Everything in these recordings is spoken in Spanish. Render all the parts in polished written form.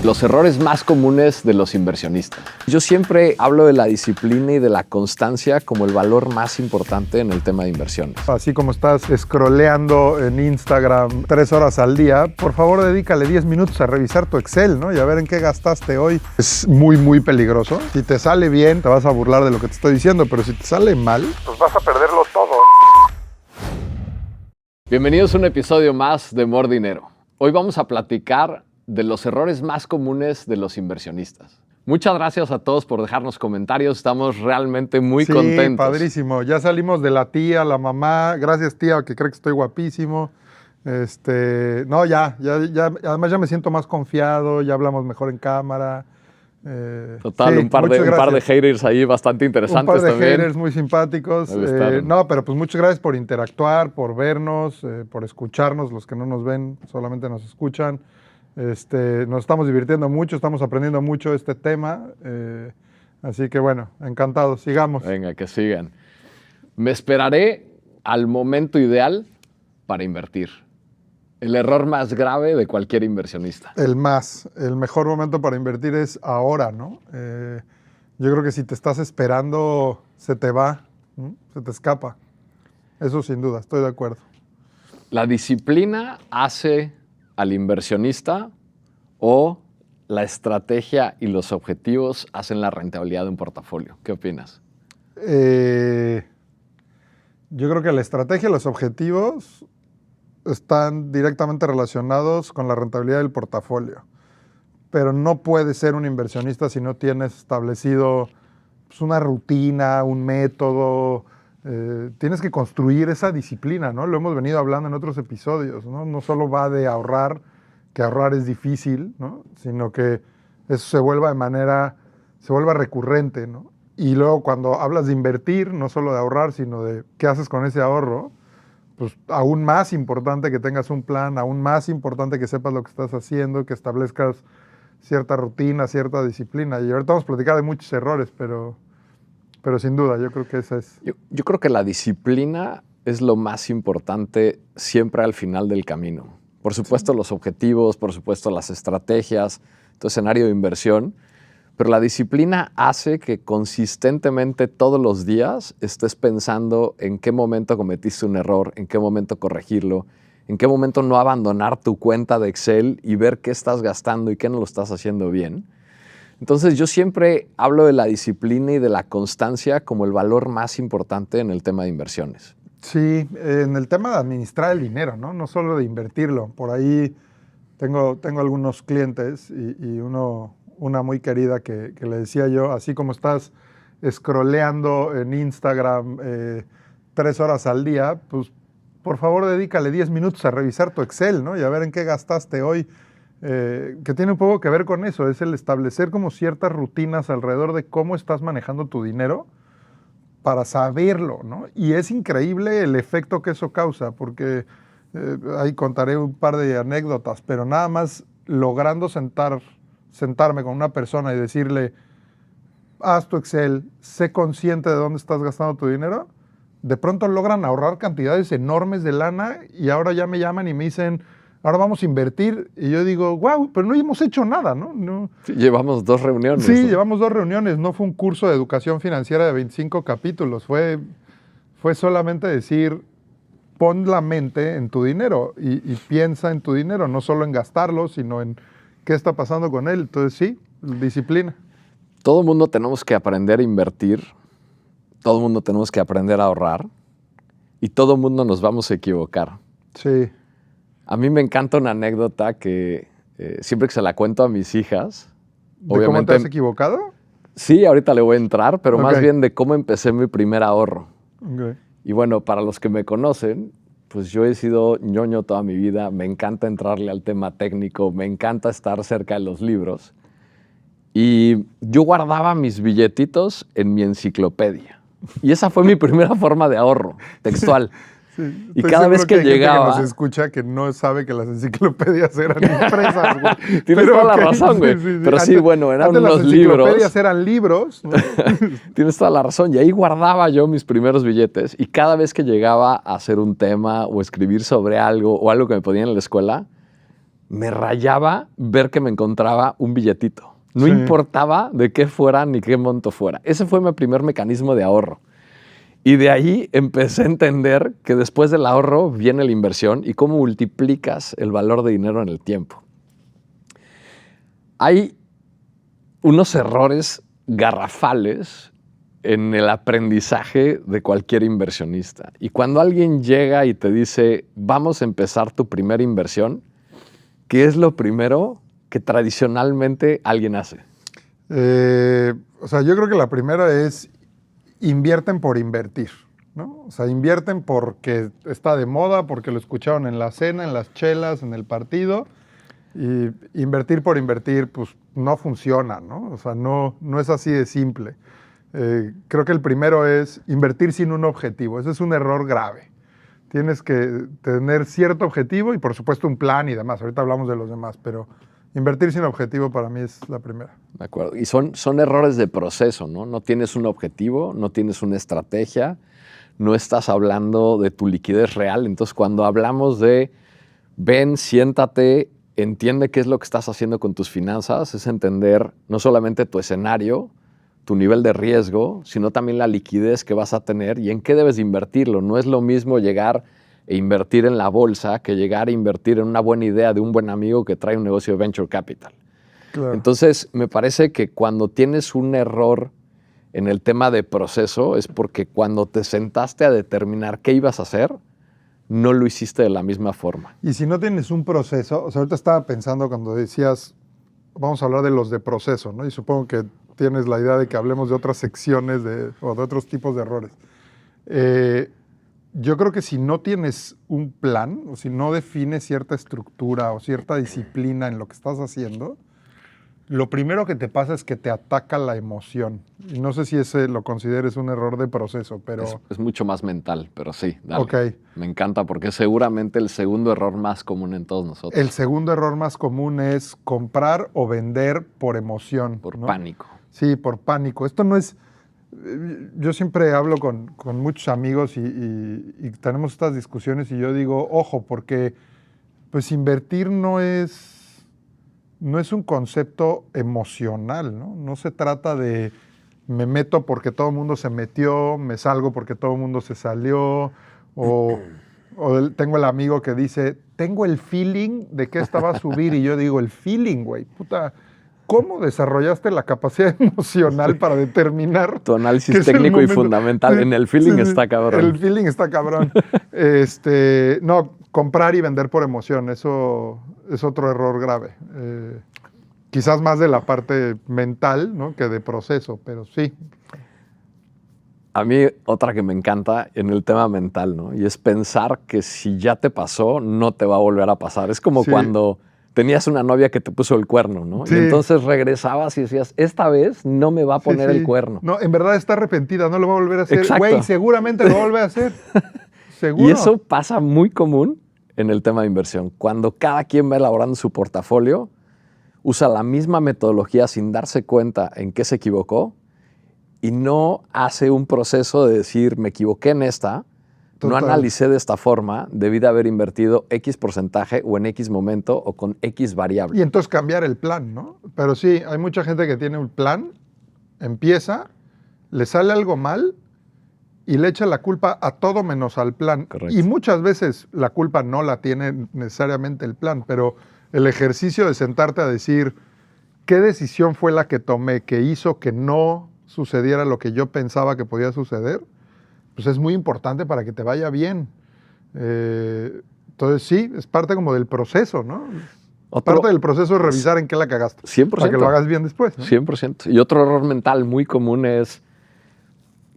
Los errores más comunes de los inversionistas. Yo siempre hablo de la disciplina y de la constancia como el valor más importante en el tema de inversiones. Así como estás scrolleando en Instagram 3 horas al día, por favor dedícale 10 minutos a revisar tu Excel, ¿no? Y a ver en qué gastaste hoy. Es muy peligroso. Si te sale bien, te vas a burlar de lo que te estoy diciendo, pero si te sale mal, pues vas a perderlo todo. Bienvenidos a un episodio más de More Dinero. Hoy vamos a platicar de los errores más comunes de los inversionistas. Muchas gracias a todos por dejarnos comentarios. Estamos realmente muy contentos. Sí, padrísimo. Ya salimos de la tía, la mamá. Gracias, tía, que cree que estoy guapísimo. No, ya. Además ya me siento más confiado, ya hablamos mejor en cámara. Total, sí, un par de haters ahí bastante interesantes también. Un par de haters muy simpáticos. No, pero pues muchas gracias por interactuar, por vernos, por escucharnos. Los que no nos ven, solamente nos escuchan. Nos estamos divirtiendo mucho, estamos aprendiendo mucho este tema. Así que bueno, encantados. Sigamos. Venga, que sigan. Me esperaré al momento ideal para invertir. El error más grave de cualquier inversionista. El mejor momento para invertir es ahora, ¿no? Yo creo que si te estás esperando, se te va, ¿no? Se te escapa. Eso sin duda, estoy de acuerdo. ¿La disciplina hace al inversionista o la estrategia y los objetivos hacen la rentabilidad de un portafolio? ¿Qué opinas? Yo creo que la estrategia y los objetivos están directamente relacionados con la rentabilidad del portafolio. Pero no puedes ser un inversionista si no tienes establecido pues, una rutina, un método. Tienes que construir esa disciplina, ¿no? Lo hemos venido hablando en otros episodios, ¿no? No solo va de ahorrar, que ahorrar es difícil, ¿no? Sino que eso se vuelva recurrente, ¿no? Y luego cuando hablas de invertir, no solo de ahorrar, sino de qué haces con ese ahorro, pues aún más importante que tengas un plan, aún más importante que sepas lo que estás haciendo, que establezcas cierta rutina, cierta disciplina. Y ahorita vamos a platicar de muchos errores, pero sin duda, yo creo que esa es. Yo creo que la disciplina es lo más importante siempre al final del camino. Por supuesto, sí, los objetivos, por supuesto, las estrategias, tu escenario de inversión, pero la disciplina hace que consistentemente todos los días estés pensando en qué momento cometiste un error, en qué momento corregirlo, en qué momento no abandonar tu cuenta de Excel y ver qué estás gastando y qué no lo estás haciendo bien. Entonces, yo siempre hablo de la disciplina y de la constancia como el valor más importante en el tema de inversiones. Sí, en el tema de administrar el dinero, ¿no? No solo de invertirlo. Por ahí tengo algunos clientes y una muy querida que le decía yo, así como estás scrolleando en Instagram 3 horas al día, pues por favor dedícale 10 minutos a revisar tu Excel, ¿no? Y a ver en qué gastaste hoy. Que tiene un poco que ver con eso, es el establecer como ciertas rutinas alrededor de cómo estás manejando tu dinero para saberlo, ¿no? Y es increíble el efecto que eso causa, porque ahí contaré un par de anécdotas, pero nada más logrando sentarme con una persona y decirle, haz tu Excel, sé consciente de dónde estás gastando tu dinero, de pronto logran ahorrar cantidades enormes de lana y ahora ya me llaman y me dicen, ahora vamos a invertir. Y yo digo, wow, pero no hemos hecho nada, ¿no? Sí, llevamos 2 reuniones. Sí, ¿no? Llevamos 2 reuniones. No fue un curso de educación financiera de 25 capítulos. Fue solamente decir, pon la mente en tu dinero y piensa en tu dinero, no solo en gastarlo, sino en qué está pasando con él. Entonces sí, disciplina. Todo el mundo tenemos que aprender a invertir, todo el mundo tenemos que aprender a ahorrar y todo el mundo nos vamos a equivocar. Sí. A mí me encanta una anécdota que siempre que se la cuento a mis hijas. ¿De cómo te has equivocado? Sí, ahorita le voy a entrar, pero más bien de cómo empecé mi primer ahorro. Okay. Y bueno, para los que me conocen, pues yo he sido ñoño toda mi vida, me encanta entrarle al tema técnico, me encanta estar cerca de los libros. Y yo guardaba mis billetitos en mi enciclopedia. Y esa fue mi primera forma de ahorro, textual. Sí, y cada vez que llegaba... que nos escucha que no sabe que las enciclopedias eran impresas, güey. Tienes toda la razón, güey. Sí. Pero sí, bueno, eran unos libros. Las enciclopedias eran libros, ¿no? Tienes toda la razón. Y ahí guardaba yo mis primeros billetes y cada vez que llegaba a hacer un tema o escribir sobre algo o algo que me podían en la escuela, me rayaba ver que me encontraba un billetito. No Sí. importaba de qué fuera ni qué monto fuera. Ese fue mi primer mecanismo de ahorro. Y de ahí empecé a entender que después del ahorro viene la inversión y cómo multiplicas el valor de dinero en el tiempo. Hay unos errores garrafales en el aprendizaje de cualquier inversionista. Y cuando alguien llega y te dice, vamos a empezar tu primera inversión, ¿qué es lo primero que tradicionalmente alguien hace? O sea, yo creo que la primera es invierten por invertir, ¿no? O sea, invierten porque está de moda, porque lo escucharon en la cena, en las chelas, en el partido. Y invertir por invertir, pues no funciona, ¿no? O sea, no es así de simple. Creo que el primero es invertir sin un objetivo. Ese es un error grave. Tienes que tener cierto objetivo y, por supuesto, un plan y demás. Ahorita hablamos de los demás, pero invertir sin objetivo para mí es la primera. De acuerdo. Y son errores de proceso, ¿no? No tienes un objetivo, no tienes una estrategia, no estás hablando de tu liquidez real. Entonces, cuando hablamos de ven, siéntate, entiende qué es lo que estás haciendo con tus finanzas, es entender no solamente tu escenario, tu nivel de riesgo, sino también la liquidez que vas a tener y en qué debes de invertirlo. No es lo mismo llegar e invertir en la bolsa que llegar a invertir en una buena idea de un buen amigo que trae un negocio de venture capital. Claro. Entonces, me parece que cuando tienes un error en el tema de proceso es porque cuando te sentaste a determinar qué ibas a hacer, no lo hiciste de la misma forma. Y si no tienes un proceso, o sea, ahorita estaba pensando cuando decías, vamos a hablar de los de proceso, ¿no? Y supongo que tienes la idea de que hablemos de otras secciones o de otros tipos de errores. Yo creo que si no tienes un plan, o si no defines cierta estructura o cierta disciplina en lo que estás haciendo, lo primero que te pasa es que te ataca la emoción. Y no sé si ese lo consideres un error de proceso, pero... Es mucho más mental, pero sí, dale. Ok. Me encanta porque es seguramente el segundo error más común en todos nosotros. El segundo error más común es comprar o vender por emoción. Por ¿no? pánico. Sí, por pánico. Esto no es... Yo siempre hablo con muchos amigos y tenemos estas discusiones y yo digo, ojo, porque pues invertir no es un concepto emocional, ¿no? No se trata de me meto porque todo el mundo se metió, me salgo porque todo el mundo se salió, o tengo el amigo que dice, tengo el feeling de que esta va a subir, y yo digo, el feeling, güey, puta, ¿cómo desarrollaste la capacidad emocional para determinar? Tu análisis técnico y fundamental, en el feeling está cabrón. El feeling está cabrón. No, comprar y vender por emoción, eso es otro error grave. Quizás más de la parte mental, ¿no? que de proceso, pero sí. A mí otra que me encanta en el tema mental, ¿no? Y es pensar que si ya te pasó, no te va a volver a pasar. Es como cuando tenías una novia que te puso el cuerno, ¿no? Sí. Y entonces regresabas y decías, esta vez no me va a poner el cuerno. No, en verdad está arrepentida, no lo va a volver a hacer. Exacto. Güey, seguramente lo va a volver a hacer. Seguro. Y eso pasa muy común en el tema de inversión. Cuando cada quien va elaborando su portafolio, usa la misma metodología sin darse cuenta en qué se equivocó y no hace un proceso de decir, me equivoqué en esta, no analicé de esta forma, debí de haber invertido X porcentaje o en X momento o con X variable. Y entonces cambiar el plan, ¿no? Pero sí, hay mucha gente que tiene un plan, empieza, le sale algo mal y le echa la culpa a todo menos al plan. Correcto. Y muchas veces la culpa no la tiene necesariamente el plan, pero el ejercicio de sentarte a decir, ¿qué decisión fue la que tomé que hizo que no sucediera lo que yo pensaba que podía suceder? Pues es muy importante para que te vaya bien. Entonces sí, es parte como del proceso, ¿no? Parte del proceso es revisar en qué la cagaste. 100%. Para que lo hagas bien después, ¿no? 100%. Y otro error mental muy común es,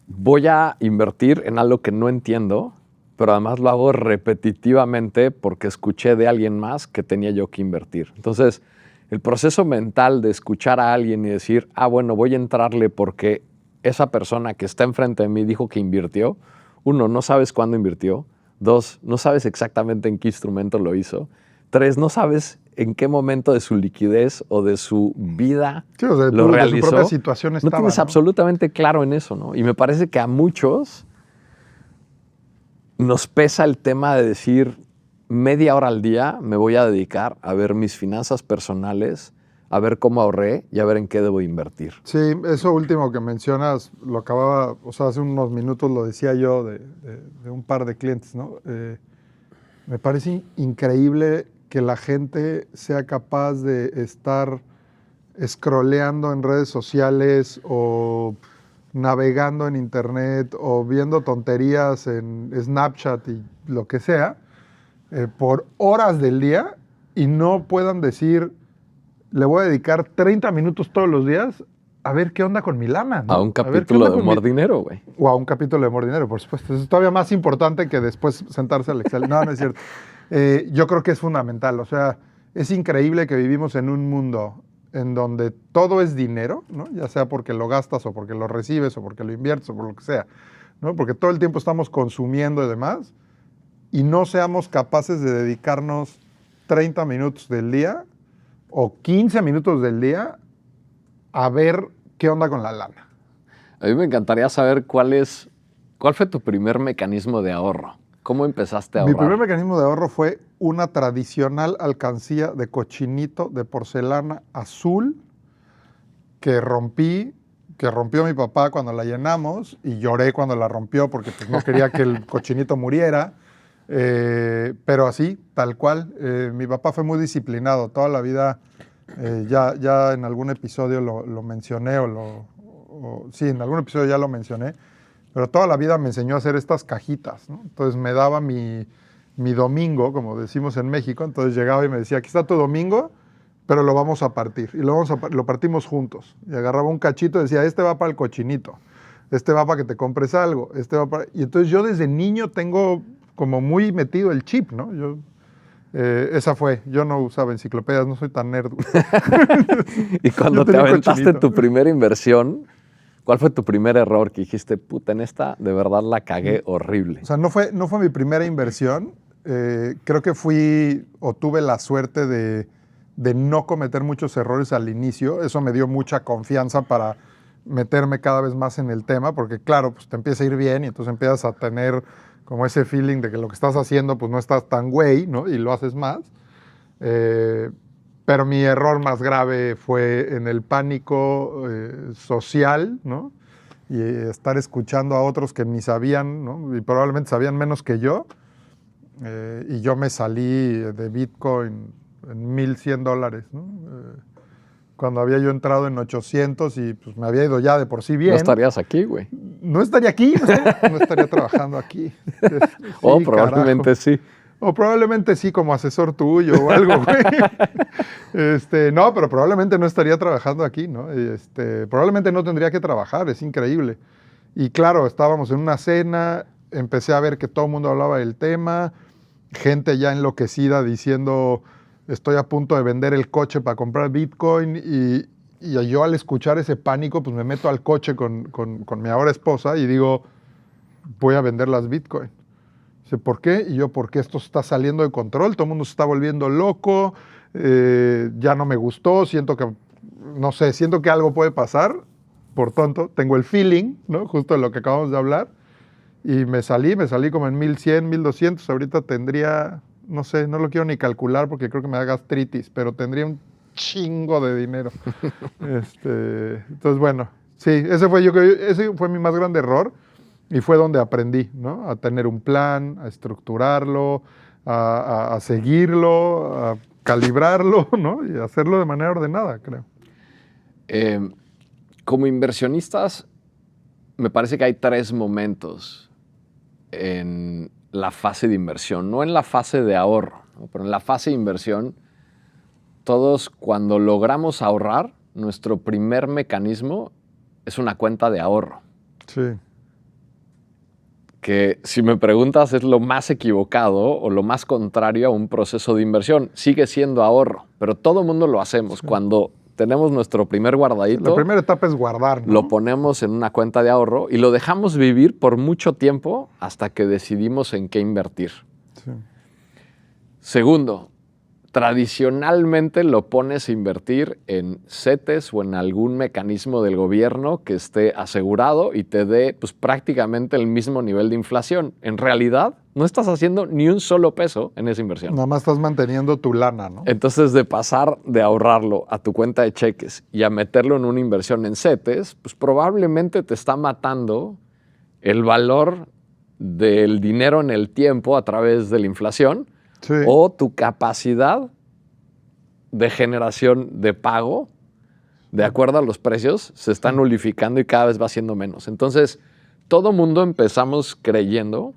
voy a invertir en algo que no entiendo, pero además lo hago repetitivamente porque escuché de alguien más que tenía yo que invertir. Entonces, el proceso mental de escuchar a alguien y decir, bueno, voy a entrarle porque esa persona que está enfrente de mí dijo que invirtió. 1, no sabes cuándo invirtió. 2, no sabes exactamente en qué instrumento lo hizo. 3, no sabes en qué momento de su liquidez o de su vida lo realizó. De su propia situación estaba, no tienes absolutamente claro en eso, ¿no? Y me parece que a muchos nos pesa el tema de decir, media hora al día me voy a dedicar a ver mis finanzas personales, a ver cómo ahorré y a ver en qué debo invertir. Sí, eso último que mencionas, lo acababa, o sea, hace unos minutos lo decía yo de un par de clientes, ¿no? Me parece increíble que la gente sea capaz de estar scrolleando en redes sociales o navegando en internet o viendo tonterías en Snapchat y lo que sea, por horas del día y no puedan decir, le voy a dedicar 30 minutos todos los días a ver qué onda con mi lana, ¿no? A un A ver qué capítulo onda de con Humor Dinero, güey. O a un capítulo de Humor Dinero, por supuesto. Eso es todavía más importante que después sentarse al Excel. No, no es cierto. Yo creo que es fundamental. O sea, es increíble que vivimos en un mundo en donde todo es dinero, ¿no? Ya sea porque lo gastas o porque lo recibes o porque lo inviertes o por lo que sea, ¿no? Porque todo el tiempo estamos consumiendo y demás y no seamos capaces de dedicarnos 30 minutos del día o 15 minutos del día a ver qué onda con la lana. A mí me encantaría saber cuál fue tu primer mecanismo de ahorro. ¿Cómo empezaste a Mi ahorrar? primer mecanismo de ahorro fue una tradicional alcancía de cochinito de porcelana azul que rompió mi papá cuando la llenamos y lloré cuando la rompió porque pues, no quería que el cochinito muriera. Pero así, tal cual. Mi papá fue muy disciplinado toda la vida. Ya en algún episodio lo mencioné sí, en algún episodio ya lo mencioné. Pero toda la vida me enseñó a hacer estas cajitas, ¿no? Entonces me daba mi domingo, como decimos en México. Entonces llegaba y me decía, aquí está tu domingo, pero lo vamos a partir. Y lo partimos juntos. Y agarraba un cachito y decía, este va para el cochinito, este va para que te compres algo, este va para... Y entonces yo desde niño tengo como muy metido el chip, ¿no? Esa fue. Yo no usaba enciclopedias, no soy tan nerd. Y cuando Yo te tenía un aventaste cochinito. tu primera inversión, ¿cuál fue tu primer error que dijiste, puta, en esta de verdad la cagué horrible? O sea, no fue mi primera inversión. Creo que tuve la suerte de no cometer muchos errores al inicio. Eso me dio mucha confianza para meterme cada vez más en el tema, porque claro, pues te empieza a ir bien y entonces empiezas a tener como ese feeling de que lo que estás haciendo, pues no estás tan güey, ¿no? Y lo haces más. Pero mi error más grave fue en el pánico social, ¿no? Y estar escuchando a otros que ni sabían, ¿no? Y probablemente sabían menos que yo. Y yo me salí de Bitcoin en $1,100, ¿no? Cuando había yo entrado en 800 y pues me había ido ya de por sí bien. No estarías aquí, güey. No estaría aquí, no estaría trabajando aquí. Sí, O probablemente carajo. sí. O probablemente sí, como asesor tuyo o algo, güey. No, pero probablemente no estaría trabajando aquí, ¿no? Probablemente no tendría que trabajar, es increíble. Y claro, estábamos en una cena, empecé a ver que todo el mundo hablaba del tema, gente ya enloquecida diciendo, estoy a punto de vender el coche para comprar Bitcoin, y yo al escuchar ese pánico, pues me meto al coche con mi ahora esposa y digo, voy a vender las Bitcoin. Dice, ¿por qué? Y yo, porque esto está saliendo de control, todo el mundo se está volviendo loco, ya no me gustó, siento que algo puede pasar, por tonto, tengo el feeling, ¿no? Justo de lo que acabamos de hablar, y me salí como en 1,100, 1,200, ahorita tendría, no sé, no lo quiero ni calcular porque creo que me da gastritis, pero tendría un chingo de dinero. Entonces, bueno, sí, ese fue mi más grande error. Y fue donde aprendí, ¿no? A tener un plan, a estructurarlo, a seguirlo, a calibrarlo, ¿no? Y hacerlo de manera ordenada, creo. Como inversionistas, me parece que hay 3 momentos en la fase de inversión, no en la fase de ahorro, ¿no? Pero en la fase de inversión, todos cuando logramos ahorrar, nuestro primer mecanismo es una cuenta de ahorro. Sí. Que si me preguntas es lo más equivocado o lo más contrario a un proceso de inversión. Sigue siendo ahorro, pero todo el mundo lo hacemos. Sí. Cuando tenemos nuestro primer guardadito, la primera etapa es guardar, ¿no? Lo ponemos en una cuenta de ahorro y lo dejamos vivir por mucho tiempo hasta que decidimos en qué invertir. Sí. Segundo, tradicionalmente lo pones a invertir en CETES o en algún mecanismo del gobierno que esté asegurado y te dé pues, prácticamente el mismo nivel de inflación. En realidad, no estás haciendo ni un solo peso en esa inversión. Nada más estás manteniendo tu lana, ¿no? Entonces, de pasar de ahorrarlo a tu cuenta de cheques y a meterlo en una inversión en CETES, pues probablemente te está matando el valor del dinero en el tiempo a través de la inflación. Sí. O tu capacidad de generación de pago, de acuerdo a los precios, se está nulificando y cada vez va siendo menos. Entonces, todo mundo empezamos creyendo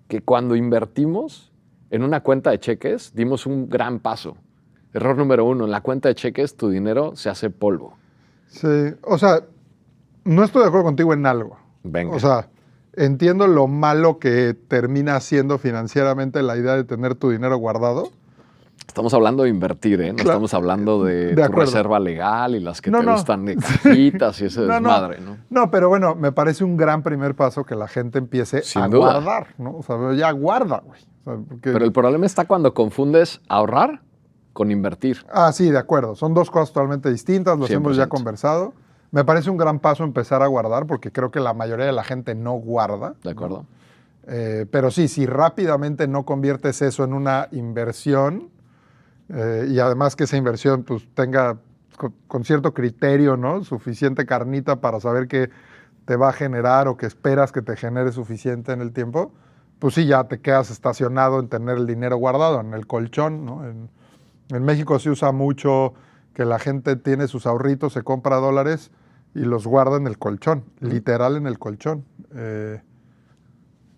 que cuando invertimos en una cuenta de cheques, dimos un gran paso. Error número 1, en la cuenta de cheques tu dinero se hace polvo. Sí, o sea, no estoy de acuerdo contigo en algo. Venga. O sea, entiendo lo malo que termina siendo financieramente la idea de tener tu dinero guardado. Estamos hablando de invertir, ¿eh? No Claro, estamos hablando de tu acuerdo. reserva legal y las que No, te no. gustan de cajitas y ese desmadre, ¿no? No, pero bueno, me parece un gran primer paso que la gente empiece Sin a duda. guardar, ¿no? O sea, ya guarda, güey. O sea, porque... Pero el problema está cuando confundes ahorrar con invertir. Ah, sí, de acuerdo. Son dos cosas totalmente distintas, los hemos ya 100%. conversado. Me parece un gran paso empezar a guardar porque creo que la mayoría de la gente no guarda. ¿De acuerdo? Pero sí, si rápidamente no conviertes eso en una inversión y además que esa inversión pues tenga con cierto criterio, ¿no? Suficiente carnita para saber que te va a generar o que esperas que te genere suficiente en el tiempo, pues sí, ya te quedas estacionado en tener el dinero guardado en el colchón, ¿no? En México se usa mucho que la gente tiene sus ahorritos, se compra dólares y los guarda en el colchón, literal en el colchón.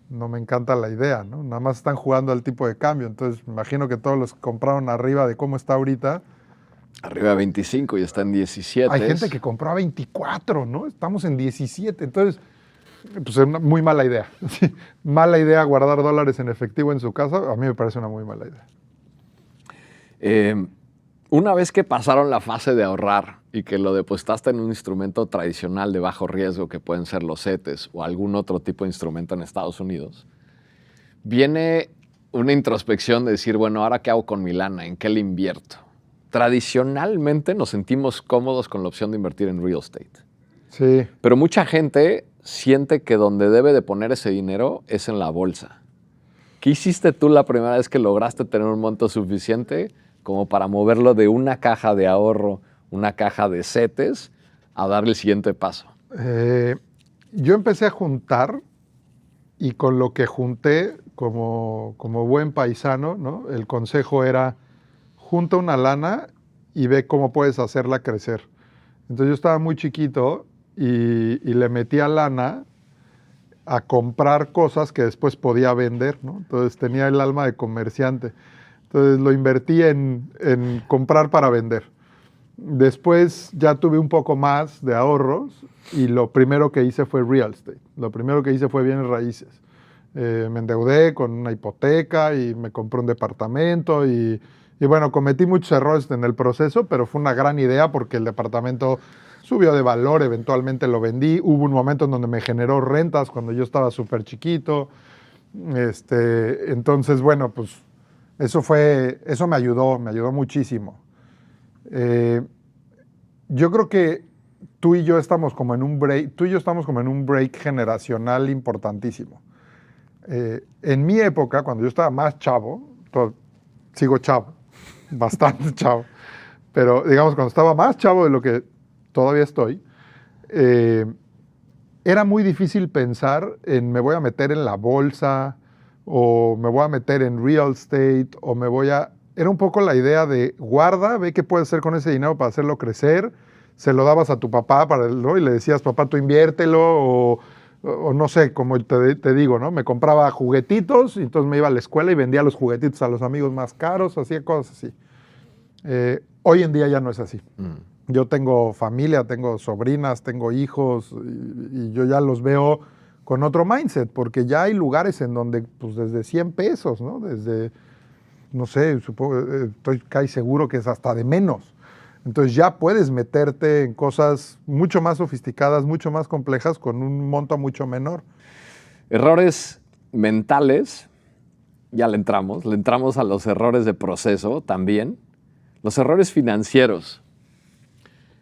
No me encanta la idea, ¿no? Nada más están jugando al tipo de cambio, entonces me imagino que todos los compraron arriba de cómo está ahorita. Arriba de 25 y está en 17. Hay gente que compró a 24, ¿no? Estamos en 17, entonces, pues es una muy mala idea. Sí, mala idea guardar dólares en efectivo en su casa, a mí me parece una muy mala idea. Una vez que pasaron la fase de ahorrar y que lo depositaste en un instrumento tradicional de bajo riesgo, que pueden ser los CETES o algún otro tipo de instrumento en Estados Unidos, viene una introspección de decir, bueno, ¿ahora qué hago con mi lana? ¿En qué le invierto? Tradicionalmente nos sentimos cómodos con la opción de invertir en real estate. Sí. Pero mucha gente siente que donde debe de poner ese dinero es en la bolsa. ¿Qué hiciste tú la primera vez que lograste tener un monto suficiente como para moverlo de una caja de ahorro, una caja de CETES, a dar el siguiente paso? Yo empecé a juntar y con lo que junté como buen paisano, ¿no? El consejo era junta una lana y ve cómo puedes hacerla crecer. Entonces yo estaba muy chiquito y le metía lana a comprar cosas que después podía vender, ¿no? Entonces tenía el alma de comerciante. Entonces lo invertí en comprar para vender. Después ya tuve un poco más de ahorros y lo primero que hice fue real estate. Lo primero que hice fue bienes raíces. Me endeudé con una hipoteca y me compré un departamento y bueno, cometí muchos errores en el proceso, pero fue una gran idea porque el departamento subió de valor, eventualmente lo vendí. Hubo un momento en donde me generó rentas cuando yo estaba súper chiquito. Entonces, bueno, pues eso me ayudó muchísimo. Yo creo que tú y yo estamos como en un break generacional importantísimo. En mi época, cuando yo estaba más chavo, sigo chavo, bastante chavo, pero digamos cuando estaba más chavo de lo que todavía estoy, era muy difícil pensar en me voy a meter en la bolsa o me voy a meter en real estate o Era un poco la idea de guarda, ve qué puedes hacer con ese dinero para hacerlo crecer. Se lo dabas a tu papá ¿no? Y le decías, papá, tú inviértelo o no sé, como te digo, ¿no? Me compraba juguetitos y entonces me iba a la escuela y vendía los juguetitos a los amigos más caros, hacía cosas así. Hoy en día ya no es así. Yo tengo familia, tengo sobrinas, tengo hijos y yo ya los veo con otro mindset, porque ya hay lugares en donde, pues desde 100 pesos, ¿no? Desde, no sé, estoy casi seguro que es hasta de menos. Entonces ya puedes meterte en cosas mucho más sofisticadas, mucho más complejas, con un monto mucho menor. Errores mentales ya le entramos a los errores de proceso también. Los errores financieros.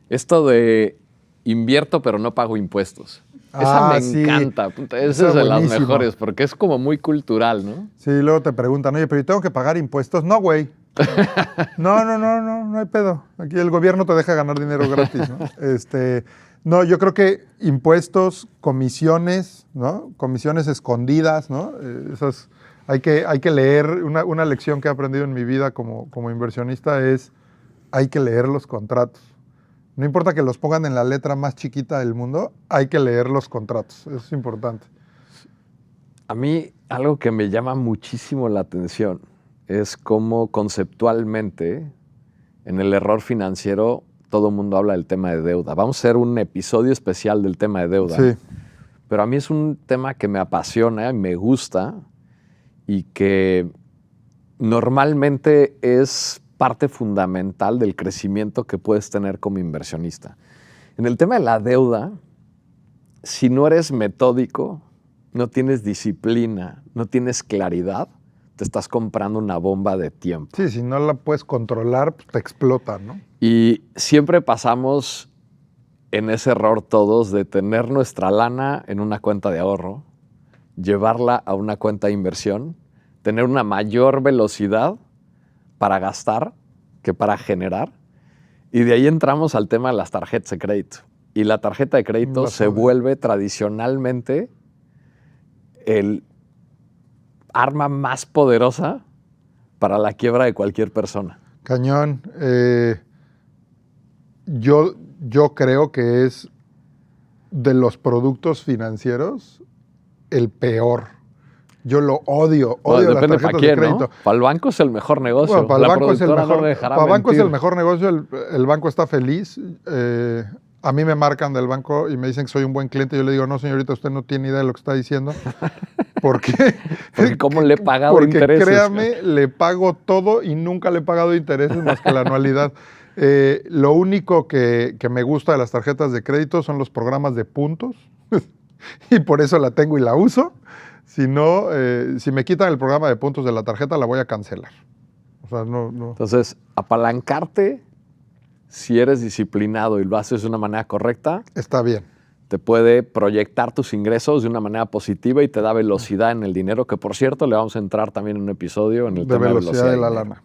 Esto de invierto pero no pago impuestos. Esa me encanta. Esa es de las mejores porque es como muy cultural, ¿no? Sí, luego te preguntan, oye, pero ¿yo tengo que pagar impuestos? No, güey. No hay pedo. Aquí el gobierno te deja ganar dinero gratis, ¿no? No, yo creo que impuestos, comisiones, ¿no? Comisiones escondidas, ¿no? Esas, hay que leer. Una lección que he aprendido en mi vida como inversionista es hay que leer los contratos. No importa que los pongan en la letra más chiquita del mundo, hay que leer los contratos. Eso es importante. A mí algo que me llama muchísimo la atención es cómo conceptualmente en el error financiero todo el mundo habla del tema de deuda. Vamos a hacer un episodio especial del tema de deuda. Sí. Pero a mí es un tema que me apasiona y me gusta y que normalmente es parte fundamental del crecimiento que puedes tener como inversionista. En el tema de la deuda, si no eres metódico, no tienes disciplina, no tienes claridad, te estás comprando una bomba de tiempo. Sí, si no la puedes controlar, pues te explota, ¿no? Y siempre pasamos en ese error todos de tener nuestra lana en una cuenta de ahorro, llevarla a una cuenta de inversión, tener una mayor velocidad para gastar que para generar. Y de ahí entramos al tema de las tarjetas de crédito. Y la tarjeta de crédito se vuelve tradicionalmente el arma más poderosa para la quiebra de cualquier persona. Cañón. Yo creo que es de los productos financieros el peor. Yo lo odio Bueno, las tarjetas para quién, de crédito. ¿no? Para el banco es el mejor negocio. Bueno, para el banco es el mejor, no me dejará para banco es mentir. el mejor negocio, el banco está feliz. A mí me marcan del banco y me dicen que soy un buen cliente. Yo le digo, no, señorita, usted no tiene idea de lo que está diciendo. ¿Por qué? Porque ¿cómo le he pagado intereses? Porque créame, le pago todo y nunca le he pagado intereses más que la anualidad. Lo único que me gusta de las tarjetas de crédito son los programas de puntos y por eso la tengo y la uso. Si no, si me quitan el programa de puntos de la tarjeta, la voy a cancelar. O sea, no. Entonces, apalancarte, si eres disciplinado y lo haces de una manera correcta, está bien. Te puede proyectar tus ingresos de una manera positiva y te da velocidad en el dinero, que por cierto le vamos a entrar también en un episodio en el tema de velocidad de la lana.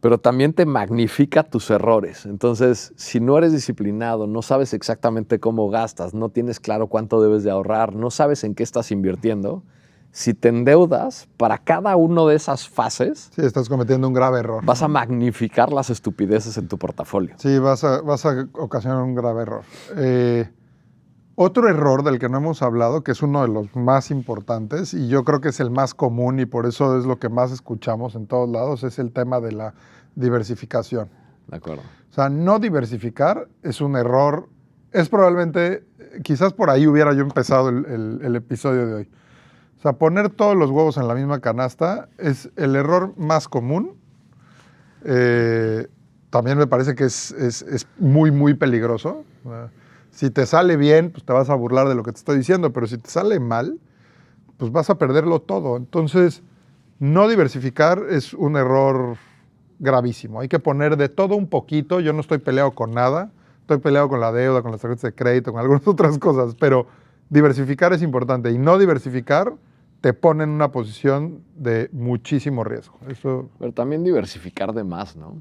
Pero también te magnifica tus errores. Entonces, si no eres disciplinado, no sabes exactamente cómo gastas, no tienes claro cuánto debes de ahorrar, no sabes en qué estás invirtiendo, si te endeudas para cada una de esas fases, sí, estás cometiendo un grave error. Vas a magnificar las estupideces en tu portafolio. Sí, vas a ocasionar un grave error. Otro error del que no hemos hablado, que es uno de los más importantes, y yo creo que es el más común y por eso es lo que más escuchamos en todos lados, es el tema de la diversificación. De acuerdo. O sea, no diversificar es un error. Es probablemente, quizás por ahí hubiera yo empezado el episodio de hoy. O sea, poner todos los huevos en la misma canasta es el error más común. También me parece que es muy, muy peligroso. Si te sale bien, pues te vas a burlar de lo que te estoy diciendo, pero si te sale mal, pues vas a perderlo todo. Entonces, no diversificar es un error gravísimo. Hay que poner de todo un poquito. Yo no estoy peleado con nada. Estoy peleado con la deuda, con las tarjetas de crédito, con algunas otras cosas, pero diversificar es importante. Y no diversificar te pone en una posición de muchísimo riesgo. Eso... Pero también diversificar de más, ¿no?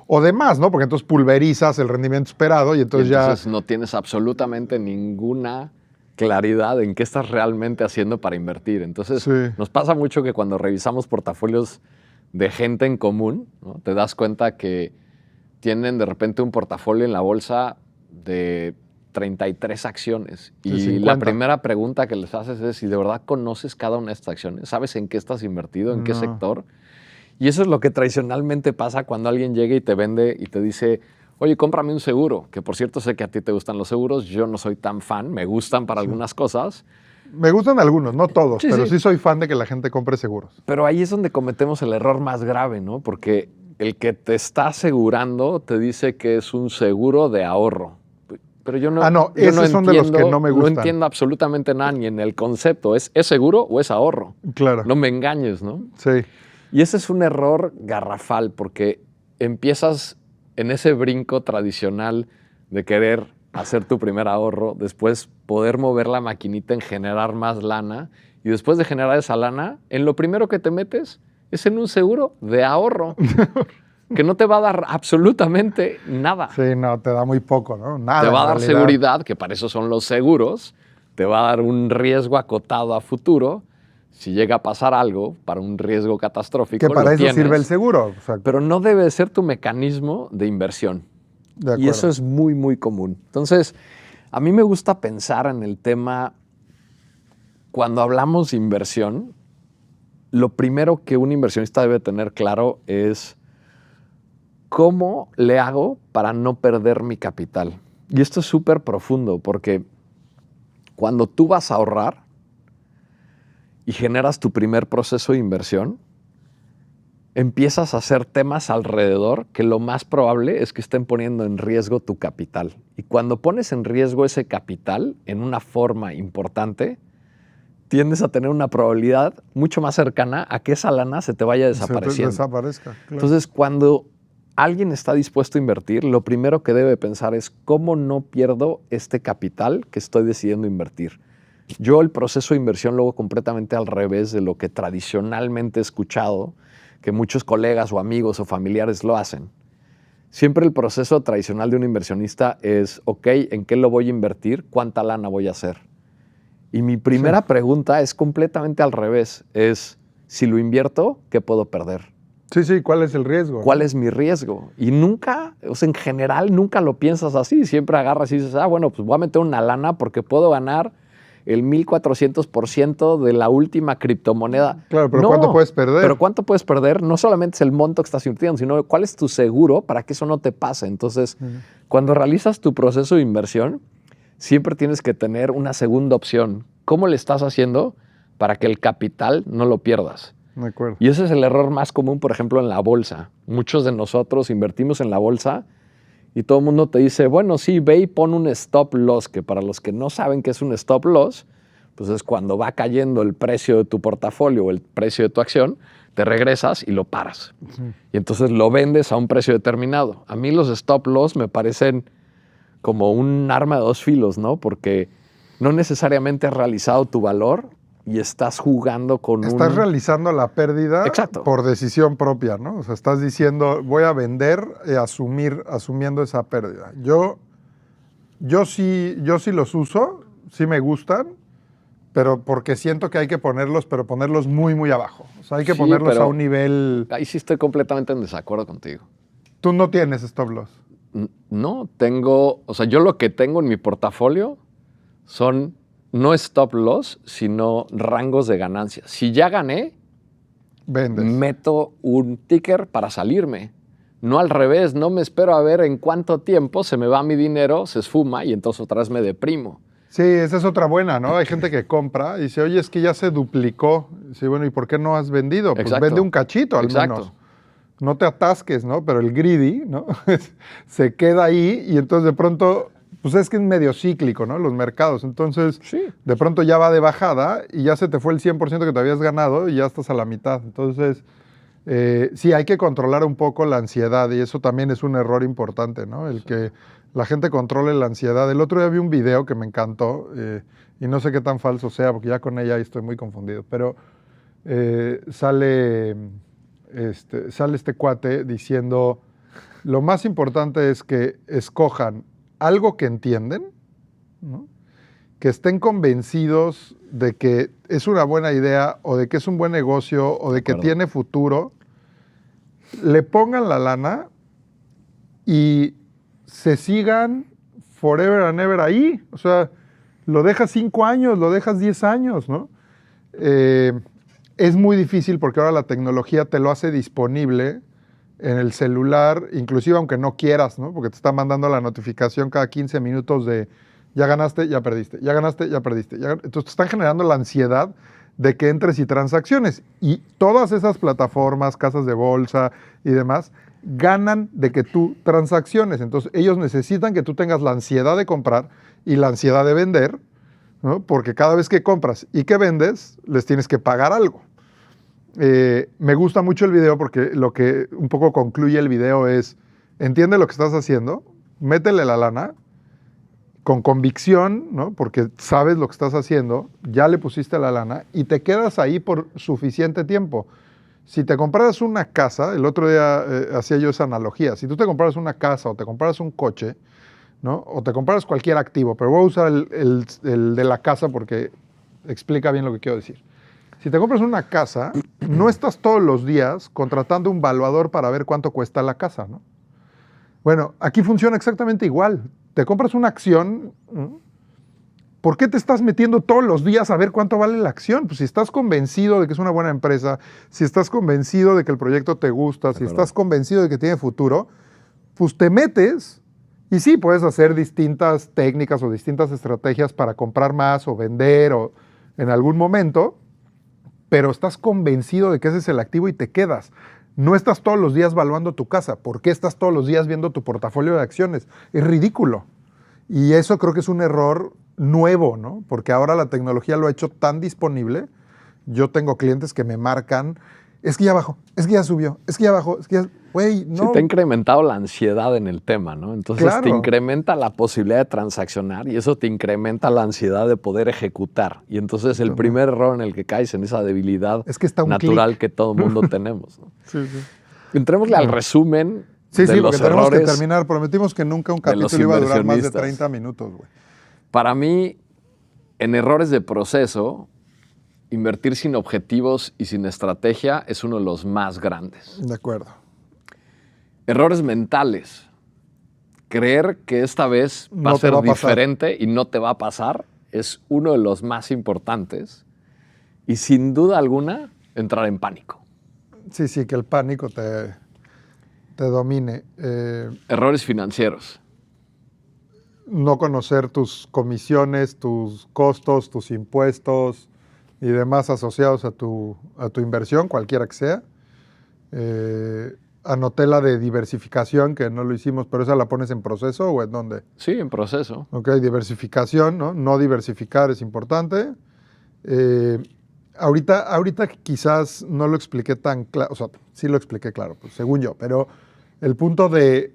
O de más, ¿no? Porque entonces pulverizas el rendimiento esperado y entonces ya... no tienes absolutamente ninguna claridad en qué estás realmente haciendo para invertir. Entonces, sí, nos pasa mucho que cuando revisamos portafolios de gente en común, ¿no? Te das cuenta que tienen de repente un portafolio en la bolsa de 33 acciones. Sí, y 50. La primera pregunta que les haces es si de verdad conoces cada una de estas acciones, ¿sabes en qué estás invertido, en qué sector? Y eso es lo que tradicionalmente pasa cuando alguien llega y te vende y te dice, oye, cómprame un seguro, que por cierto sé que a ti te gustan los seguros, yo no soy tan fan, me gustan para algunas cosas. Me gustan algunos, no todos, pero sí soy fan de que la gente compre seguros. Pero ahí es donde cometemos el error más grave, ¿no? Porque el que te está asegurando te dice que es un seguro de ahorro. Pero yo no, esos son de los que no me gustan. No entiendo absolutamente nada ni en el concepto. ¿Es seguro o es ahorro? Claro. No me engañes, ¿no? Sí. Y ese es un error garrafal porque empiezas en ese brinco tradicional de querer hacer tu primer ahorro, después poder mover la maquinita en generar más lana y después de generar esa lana, en lo primero que te metes es en un seguro de ahorro que no te va a dar absolutamente nada. Sí, no, te da muy poco, ¿no? Nada. Te va a dar realidad. seguridad, que para eso son los seguros, te va a dar un riesgo acotado a futuro. Si llega a pasar algo, para un riesgo catastrófico, Que para eso tienes, sirve el seguro. O sea, pero no debe ser tu mecanismo de inversión. de acuerdo. Y eso es muy, muy común. Entonces, a mí me gusta pensar en el tema, cuando hablamos de inversión, lo primero que un inversionista debe tener claro es cómo le hago para no perder mi capital. Y esto es súper profundo porque cuando tú vas a ahorrar y generas tu primer proceso de inversión, empiezas a hacer temas alrededor que lo más probable es que estén poniendo en riesgo tu capital. Y cuando pones en riesgo ese capital en una forma importante, tiendes a tener una probabilidad mucho más cercana a que esa lana se te vaya desapareciendo. Desaparezca, claro. Entonces, cuando alguien está dispuesto a invertir, lo primero que debe pensar es cómo no pierdo este capital que estoy decidiendo invertir. Yo el proceso de inversión lo hago completamente al revés de lo que tradicionalmente he escuchado, que muchos colegas o amigos o familiares lo hacen. Siempre el proceso tradicional de un inversionista es, ok, ¿en qué lo voy a invertir? ¿Cuánta lana voy a hacer? Y mi primera pregunta es completamente al revés. Es, si lo invierto, ¿qué puedo perder? Sí, ¿cuál es el riesgo? ¿Cuál es mi riesgo? Y nunca, o sea, en general, nunca lo piensas así. Siempre agarras y dices, bueno, pues voy a meter una lana porque puedo ganar el 1400% de la última criptomoneda. Claro, pero ¿cuánto puedes perder? Pero ¿cuánto puedes perder? No solamente es el monto que estás invirtiendo, sino cuál es tu seguro para que eso no te pase. Entonces, cuando realizas tu proceso de inversión, siempre tienes que tener una segunda opción. ¿Cómo le estás haciendo para que el capital no lo pierdas? De acuerdo. Y ese es el error más común, por ejemplo, en la bolsa. Muchos de nosotros invertimos en la bolsa y todo el mundo te dice, bueno, sí, ve y pon un stop loss, que para los que no saben qué es un stop loss, pues es cuando va cayendo el precio de tu portafolio o el precio de tu acción, te regresas y lo paras. Sí. Y entonces lo vendes a un precio determinado. A mí los stop loss me parecen como un arma de dos filos, ¿no? Porque no necesariamente has realizado tu valor y estás jugando con Estás realizando la pérdida. Exacto. Por decisión propia, ¿no? O sea, estás diciendo, voy a vender asumiendo esa pérdida. Yo sí los uso, sí me gustan, pero porque siento que hay que ponerlos muy, muy abajo. O sea, hay que ponerlos a un nivel... Ahí sí estoy completamente en desacuerdo contigo. ¿Tú no tienes stop loss? No, o sea, yo lo que tengo en mi portafolio son no stop loss, sino rangos de ganancia. Si ya gané, vendes. Meto un ticker para salirme. No al revés, no me espero a ver en cuánto tiempo se me va mi dinero, se esfuma y entonces otra vez me deprimo. Sí, esa es otra buena, ¿no? Hay gente que compra y dice, oye, es que ya se duplicó. Sí, bueno, ¿y por qué no has vendido? Pues Exacto. Vende un cachito al menos. No te atasques, ¿no? Pero el greedy, ¿no? Se queda ahí y entonces de pronto... Pues es que es medio cíclico, ¿no? Los mercados. Entonces, de pronto ya va de bajada y ya se te fue el 100% que te habías ganado y ya estás a la mitad. Entonces, sí, hay que controlar un poco la ansiedad y eso también es un error importante, ¿no? El que la gente controle la ansiedad. El otro día vi un video que me encantó y no sé qué tan falso sea porque ya con ella estoy muy confundido, pero sale este cuate diciendo, lo más importante es que escojan algo que entienden, ¿no? Que estén convencidos de que es una buena idea o de que es un buen negocio o de que tiene futuro, le pongan la lana y se sigan forever and ever ahí. O sea, lo dejas 5 años, lo dejas 10 años, ¿no? Es muy difícil porque ahora la tecnología te lo hace disponible en el celular, inclusive aunque no quieras, ¿no? Porque te está mandando la notificación cada 15 minutos de ya ganaste, ya perdiste, ya ganaste, ya perdiste. Entonces te están generando la ansiedad de que entres y transacciones. Y todas esas plataformas, casas de bolsa y demás, ganan de que tú transacciones. Entonces, ellos necesitan que tú tengas la ansiedad de comprar y la ansiedad de vender, ¿no? Porque cada vez que compras y que vendes, les tienes que pagar algo. Me gusta mucho el video porque lo que un poco concluye el video es, entiende lo que estás haciendo, métele la lana con convicción, ¿no? Porque sabes lo que estás haciendo, ya le pusiste la lana y te quedas ahí por suficiente tiempo. Si te compraras una casa, el otro día hacía yo esa analogía, si tú te compraras una casa o te compraras un coche, ¿no? O te compraras cualquier activo, pero voy a usar el de la casa porque explica bien lo que quiero decir. Si te compras una casa, no estás todos los días contratando un valuador para ver cuánto cuesta la casa, ¿no? Bueno, aquí funciona exactamente igual. Te compras una acción, ¿no? ¿Por qué te estás metiendo todos los días a ver cuánto vale la acción? Pues si estás convencido de que es una buena empresa, si estás convencido de que el proyecto te gusta, si estás convencido de que tiene futuro, pues te metes y sí, puedes hacer distintas técnicas o distintas estrategias para comprar más o vender o en algún momento, pero estás convencido de que ese es el activo y te quedas. No estás todos los días valuando tu casa. ¿Por qué estás todos los días viendo tu portafolio de acciones? Es ridículo. Y eso creo que es un error nuevo, ¿no? Porque ahora la tecnología lo ha hecho tan disponible. Yo tengo clientes que me marcan, es que ya bajó, es que ya subió, es que ya bajó, es que ya... Güey, no. Sí, te ha incrementado la ansiedad en el tema, ¿no? Entonces Claro. te incrementa la posibilidad de transaccionar y eso te incrementa la ansiedad de poder ejecutar. Y entonces el primer error en el que caes en esa debilidad Es que está un natural clic. que todo mundo tenemos, ¿no? Sí, sí. Entrémosle al resumen Sí, de sí, los porque tenemos que errores. terminar. Prometimos que nunca un de los capítulo iba a durar más de inversionistas. 30 minutos, güey. Para mí, en errores de proceso, invertir sin objetivos y sin estrategia es uno de los más grandes. De acuerdo. Errores mentales. Creer que esta vez va No a te ser va a pasar. diferente y no te va a pasar es uno de los más importantes. Y sin duda alguna, entrar en pánico. Sí, sí, que el pánico te domine. Errores financieros. No conocer tus comisiones, tus costos, tus impuestos y demás asociados a tu inversión, cualquiera que sea. Anoté la de diversificación, que no lo hicimos, pero esa la pones en proceso o en dónde. Sí, en proceso. Ok, diversificación, ¿no? No diversificar es importante. Ahorita quizás no lo expliqué tan claro, o sea, sí lo expliqué claro, pues, según yo, pero el punto de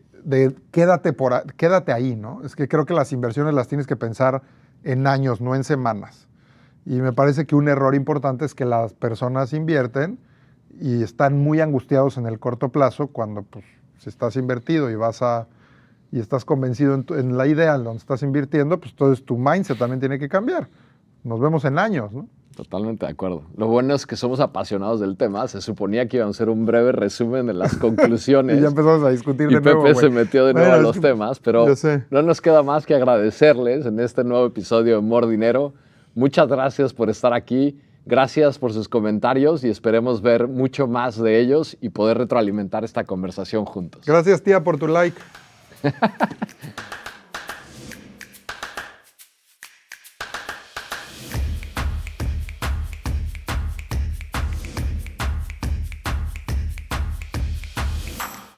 quédate ahí, ¿no? Es que creo que las inversiones las tienes que pensar en años, no en semanas. Y me parece que un error importante es que las personas invierten y están muy angustiados en el corto plazo cuando, pues, si estás invertido y estás convencido en la idea en donde estás invirtiendo, pues entonces tu mindset también tiene que cambiar. Nos vemos en años, ¿no? Totalmente de acuerdo. Lo bueno es que somos apasionados del tema. Se suponía que íbamos a hacer un breve resumen de las conclusiones. Y ya empezamos a discutir Y de nuevo, Pepe güey. se metió de nuevo Bueno, a los temas, pero yo sé. no nos queda más que agradecerles en este nuevo episodio de More Dinero. Muchas gracias por estar aquí. Gracias por sus comentarios y esperemos ver mucho más de ellos y poder retroalimentar esta conversación juntos. Gracias, tía, por tu like.